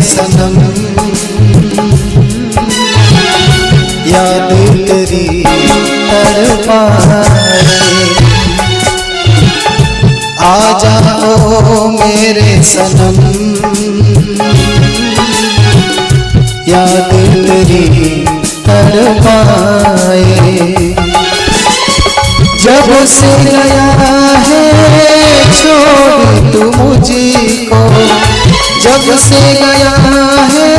सनम, याद तेरी तड़पाए। आ जाओ मेरे सनम, याद तेरी तड़पाए। जब से गया है छोड़ तू मुझको, जब से गया है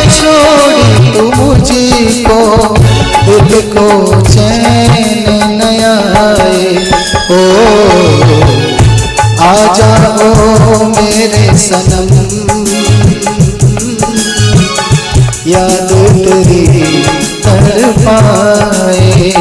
छोड़ तू मुझको, दिल को चैन न आए। ओ आ जाओ मेरे सनम, याद तेरी तड़पाए।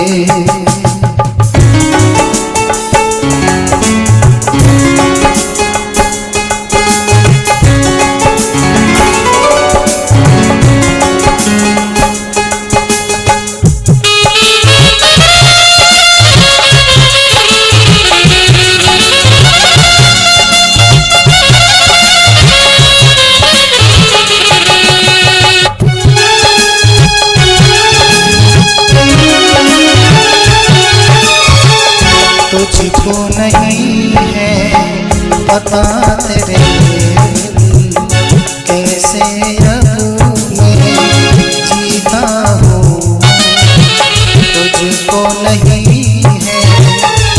तुझको नहीं है पता तेरे कैसे अब मैं जीता हूँ। तुझको नहीं है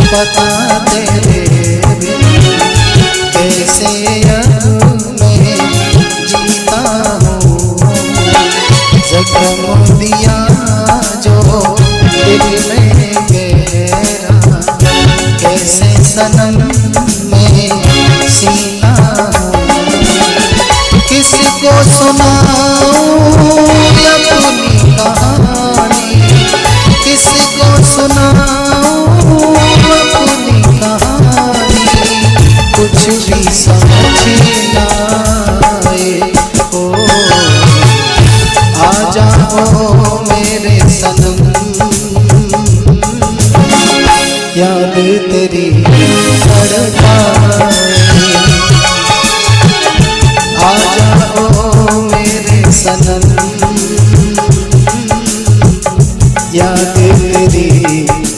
पता तेरे कैसे अब मैं जीता हूँ। जख्म दिया जो दिल में गहरा, कैसे सनम में सीना हूँ। किसको सुनाऊं अपनी कहानी, किसको सुनाऊं अपनी कहानी, कुछ भी समझ ना आए। ओ आ जाओ मेरे सनम, याद तेरी तड़पाए। आ जाओ मेरे सनम, याद तेरी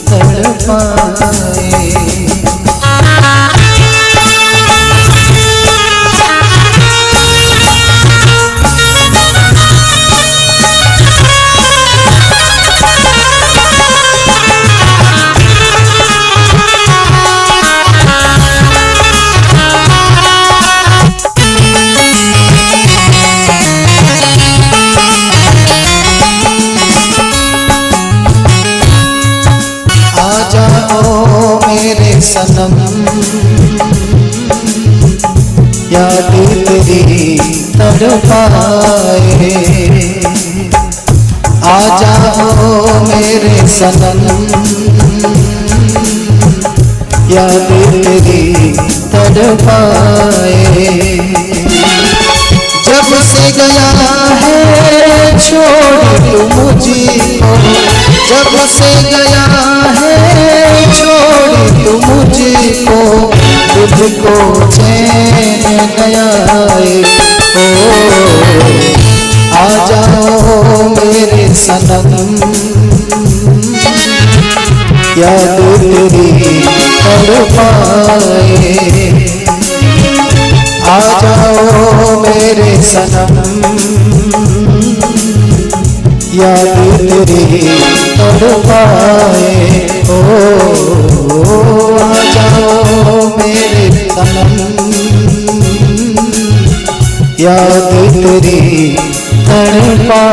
तड़पाए। मेरे सनम, याद तेरी तड़पाए। आ जाओ मेरे सनम, याद तेरी तड़पाए। जब से गया है छोड़ तू मुझको, जब से गया है छोड़ तू मुझको, तुझको चैन न आए। ओ आ जाओ मेरे सनम, याद तेरी तड़पाए। आ जाओ मेरे सनम, याद तेरी तड़पाए। ओ आ जाओ मेरे सनम, याद तेरी तड़पाए।